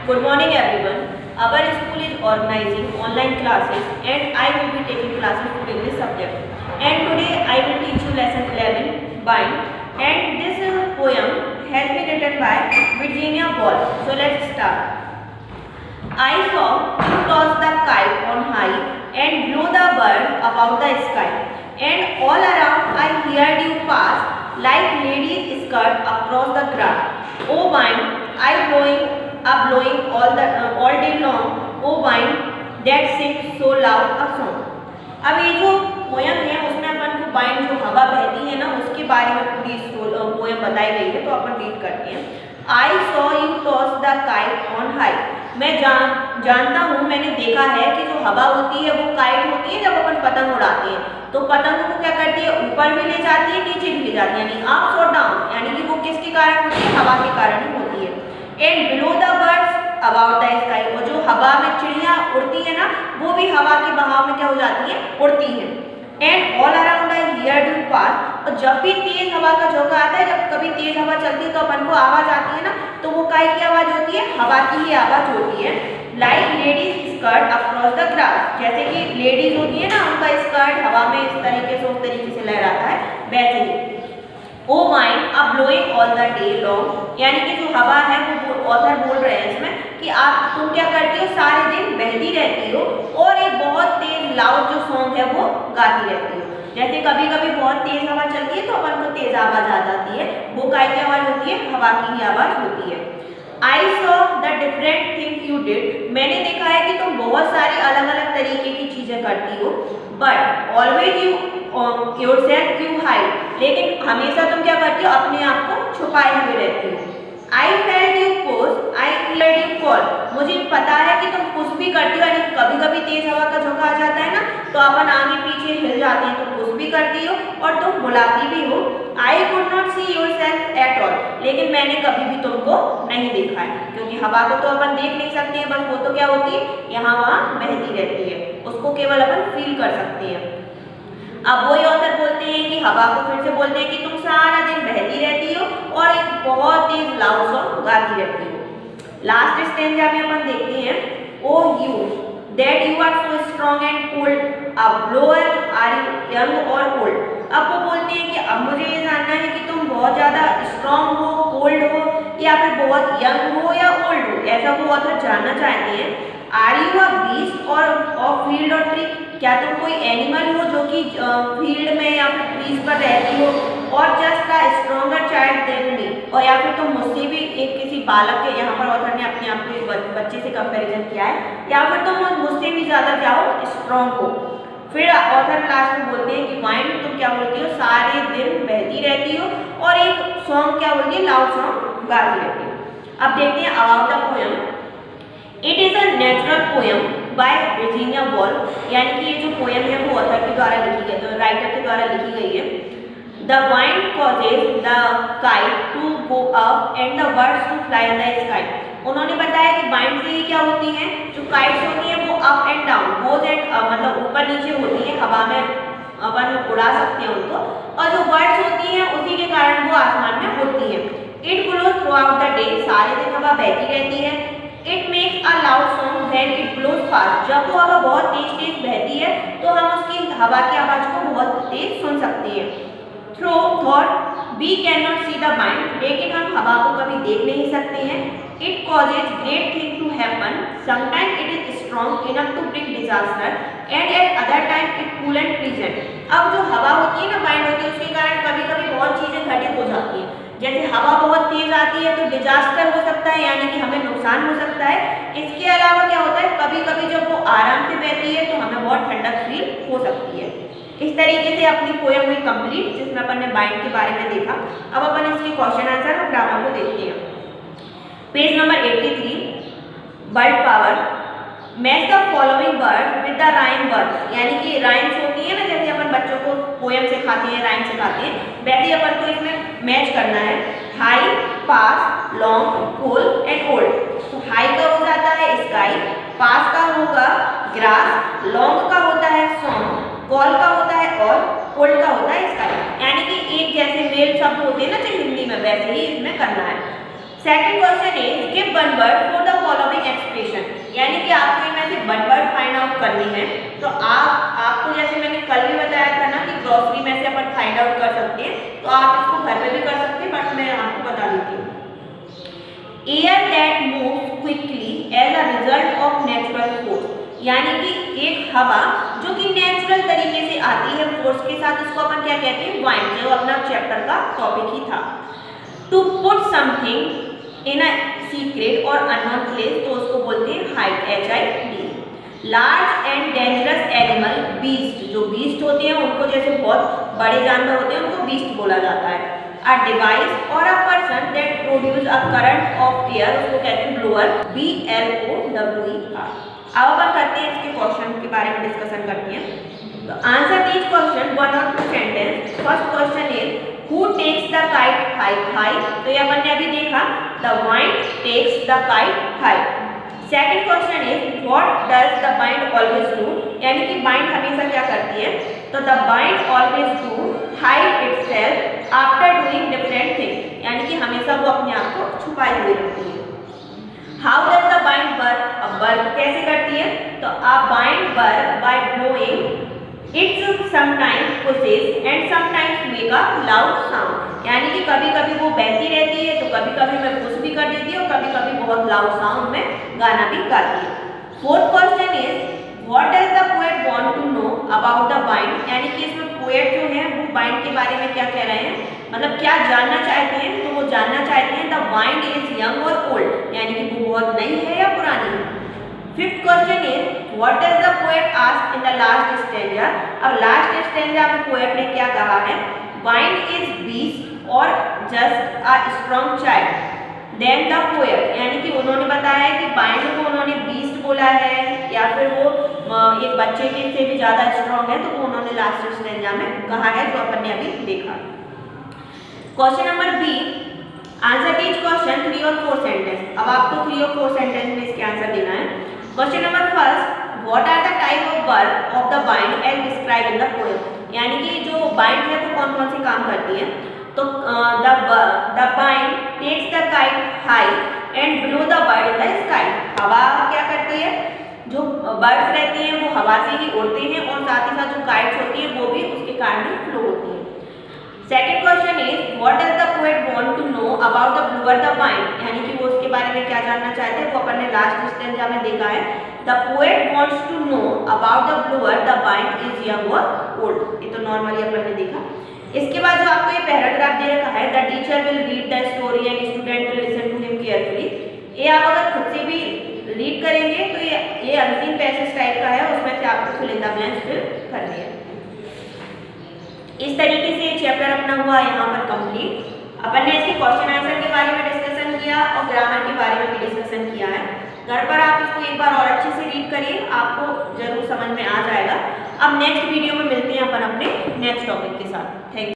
Good morning everyone. Our school is organizing online classes and I will be taking classes for English subject. And today I will teach you lesson 11, Bind. And this poem has been written by Virginia Woolf. So let's start. I saw you toss the kite on high and blow the bird about the sky. And all around I heard you pass like lady's skirt across the grass. Oh bind, I blowing all day long. Oh bind that sings so loud a song. अब ये जो poem है उसमें अपन को bind जो हवा बहती है ना उसके बारे में पूरी पोयम बताई गई है, तो अपन रीड करते हैं. I saw you toss the kite on high. मैं जानता हूँ, मैंने देखा है कि जो हवा होती है वो काइट होती है. जब अपन पतंग उड़ाते हैं तो पतंग को क्या करती है, ऊपर भी ले जाती है, नीचे भी ले जाती है, यानी अप और डाउन, यानी कि वो किसके कारण होती है, हवा के कारण ही होती है. And below the birds about the sky, और जो हवा में चिड़िया उड़ती है ना वो भी हवा के बहाव में क्या हो जाती है, उड़ती है. And all around I hear you pass, और जब भी तेज हवा का झोंका आता है, जब कभी तेज हवा चलती है तो अपन को आवाज आती है ना, तो वो काय की आवाज होती है, हवा की ही आवाज होती है. Like ladies skirt across the grass, जैसे कि लेडीज होती है ना उनका स्कर्ट हवा में इस तरीके से उस तरीके से लहराता है, वैसे ही. ओ माइंड अब blowing all the day long, यानी कि जो हवा है वो ऑथर बोल रहे हैं इसमें कि आप तुम क्या करती हो, सारे दिन बहती रहती हो और एक बहुत तेज लाउड जो सॉन्ग है वो गाती रहती हो. जैसे कभी कभी बहुत तेज हवा चलती है तो अपन को तेज आवाज आ जाती है, वो काय की आवाज होती है, हवा की ही आवाज होती है. I saw the different thing you did, मैंने देखा है कि तुम बहुत सारी अलग अलग तरीके की चीजें करती हो. But always yourself you hide, लेकिन हमेशा तुम क्या करती हो, अपने आप को छुपाए हुए रहती हो. I felt you push I heard you call, मुझे पता है कि तुम पुश भी करती हो, यानी कभी कभी तेज हवा का झोंका आ जाता है ना तो अपन आगे पीछे हिल जाते हैं, तो पुश भी करती हो और तुम बुलाती भी हो. I could not see yourself at all, लेकिन मैंने कभी भी तुमको नहीं देखा है, क्योंकि हवा को तो अपन देख नहीं सकते हैं, बस वो तो क्या होती है, यहाँ वहाँ बहती रहती है, उसको केवल अपन फील कर सकते हैं. अब वही ऑथर बोलते हैं कि हवा को फिर से बोलते हैं कि तुम सारा दिन बहती रहती हो और एक बहुत तेज लाउड सॉन्ग गाती रहती हो. लास्ट स्टेंजा में अपन देखते हैं, oh you that you are so strong and cold, अब ब्लोअर आर यू यंग और ओल्ड. अब वो बोलते हैं कि अब मुझे ये जानना है कि तुम बहुत ज़्यादा स्ट्रॉन्ग हो, कोल्ड हो, या फिर बहुत यंग हो या ओल्ड हो, ऐसा वो ऑथर जानना चाहते हैं. आर यू अ बीस्ट और ऑफ फील्ड और ट्री, क्या तुम कोई एनिमल हो जो कि फील्ड में या फिर ट्रीज पर रहती हो, और just a stronger child than me, और या फिर तुम मुझसे भी एक किसी बालक के, यहाँ पर ऑथर ने अपने आप को बच्चे से कंपैरिजन किया है, या फिर तुम मुझसे भी ज़्यादा क्या हो, स्ट्रॉन्ग हो. फिर ऑथर लास्ट में बोलते हैं कि माइंड तुम क्या बोलती हो, सारे दिन बहती रहती हो और एक सॉन्ग क्या बोलती है, लाउड सॉन्ग गाती रहती हो. अब देखते हैं about the poem. It is a natural poem by Virginia Woolf, यानी कि ये जो पोएम है वो ऑथर के द्वारा लिखी गई, राइटर के द्वारा लिखी गई है. The wind causes the kite to go up and the birds to fly in the sky. उन्होंने बताया कि बाइंड से क्या होती है, जो काइट्स होती है वो up and down, goes and मतलब ऊपर नीचे होती है, हवा में अपन उड़ा सकते हैं उनको, और जो बर्ड्स होती हैं उसी के कारण वो आसमान में उड़ती है. It blows throughout the day, सारे दिन हवा बहती रहती है. It makes a loud song when it blows fast, जब वो हवा बहुत तेज तेज बहती है तो हम उसकी हवा की आवाज को बहुत तेज सुन सकते हैं. Through thought we cannot see the mind, लेकिन हम हवा को कभी देख नहीं सकते हैं. It causes great thing to happen, sometime it is strong enough to bring disaster and at other time it cool and pleasant. अब जो हवा होती है ना, माइंड होती है, उसके कारण कभी कभी बहुत चीजें घटित हो जाती हैं. जैसे हवा बहुत तेज आती है तो डिजास्टर हो सकता है, यानी कि हमें नुकसान हो सकता है. इसके अलावा क्या होता है, कभी कभी जब वो आराम से बहती है तो हमें बहुत ठंडक फील हो सकती है. इस तरीके से अपनी पोएम हुई कंप्लीट, जिसमें अपन ने बाइंड के बारे में देखा. अब अपन इसके क्वेश्चन आंसर और ग्रामर को देखते हैं. Page number 83, bird power. Match the following word with the rhyme words, यानी कि राइम्स होती है ना, जैसे अपन बच्चों को पोएम सिखाते हैं, राइम सिखाते हैं, वैसे ही अपन को इसमें मैच करना है. High, pass, long, cool and old. तो हाई का हो जाता है स्काई, पास का होगा ग्रास, लॉन्ग का होता है सॉन्ग, कॉल का होता है और ओल्ड का होता है स्काई. यानी कि एक जैसे मेल शब्द होते हैं ना जो हिंदी में, वैसे ही इसमें करना है. Second question is give one word for the following expression, यानी कि आपको इनमें से वन वर्ड फाइंड आउट करनी है। तो आपको जैसे मैंने कल भी बताया था ना कि ग्रॉसरी में से अपन फाइंड आउट कर सकते हैं, तो आप इसको घर पे भी कर सकते हैं, बट मैं आपको बता देती हूँ। Air that moves quickly as a result of natural force, यानी कि एक हवा जो कि नेचुरल तरीके से आती है फोर्स के साथ, उसको अपन क्या कहते हैं, वाइंड, जो अपना चैप्टर का टॉपिक ही था। To put something in a secret और अननोन प्लेस, तो उसको बोलते हैं hide, HID। Large and dangerous animal beast, जो बीस्ट होते हैं उनको, जैसे बहुत बड़े जानवर होते हैं उनको बीस्ट बोला जाता है। अ डिवाइस और a person that produce a current of air, उसको कहते हैं ब्लोअर, BLOWER। अब अपन करते हैं इसके क्वेश्चन के बारे में डिस्कशन करते हैं। तो आंसर दीज क्वेश्चन वन और two sentence. First question is who takes the kite high, तो ये अपन ने अभी देखा, the wind takes the kite high. Second question is what does the wind always do, यानी कि बाइंड हमेशा क्या करती है, तो the wind always do hide itself after doing different thing, यानी कि हमेशा वो अपने आप को छुपाए हुए रखती है। How does the wind work, अब वर्क कैसे करती है, तो a wind work by blowing its sometimes pushes and sometimes make a loud sound, यानी कि कभी कभी वो बहती रहती है, तो कभी कभी मैं पुश भी कर देती हूँ, कभी कभी बहुत लाउड साउंड में गाना भी गाती है। Fourth question is what does the poet want to know about the bind, यानी कि इसमें पोएट जो है वो बाइंड के बारे में क्या कह रहे हैं, मतलब क्या जानना चाहते हैं, तो वो जानना चाहते हैं द बाइंड इज यंग और ओल्ड, यानी कि वो बहुत नई है या पुरानी है। Fifth question is what does the poet ask in the last stanza, अब लास्ट स्टैंजा में पोएट ने क्या कहा है, बाइंड इज बीस्ट और just a strong child than the poet, यानी कि उन्होंने बताया कि बाइंड को उन्होंने बीस्ट बोला है या फिर वो एक बच्चे के से भी ज़्यादा स्ट्रॉन्ग है, तो वो उन्होंने लास्ट स्टैंजा में कहा है, जो अपन ने अभी देखा। Question number B, answer these question 3 और 4 सेंटेंस। अब आपको 3 और 4 सेंटेंस में इसके आंसर देना है। Question number first, what are the type of work of the wind as describe in the poem, यानी कि जो बाइंड है वो कौन कौन से काम करती है, तो the wind takes the kite high and blow the bird in the sky, हवा क्या करती है, जो बर्ड्स रहती हैं वो हवा से ही उड़ते हैं और साथ ही साथ जो काइट्स होती हैं वो भी उसके कारण ही फ्लो होती है। Second question is what does the poet want to know about the blower the bind, यानी कि वो उसके बारे में क्या जानना चाहते हैं, वो अपन ने लास्ट स्टैंजा में देखा है, the poet wants to know about the blower the bind is young और ओल्ड, ये तो नॉर्मली अपन ने देखा। इसके बाद जो आपको ये पैराग्राफ दे रखा है, the teacher will read the story and student will listen to him carefully, ये आप अगर खुद से भी रीड करेंगे तो ये अनसीन पैसेज टाइप का है, उसमें से आपको fill in the blanks fill करनी है। इस तरीके से ये चैप्टर अपना हुआ यहाँ पर कंप्लीट। अपन ने इसके क्वेश्चन आंसर के बारे में डिस्कशन किया और ग्रामर के बारे में भी डिस्कशन किया है। घर पर आप इसको एक बार और अच्छे से रीड करिए, आपको जरूर समझ में आ जाएगा। अब नेक्स्ट वीडियो में मिलते हैं अपन अपने नेक्स्ट टॉपिक के साथ। Thank you.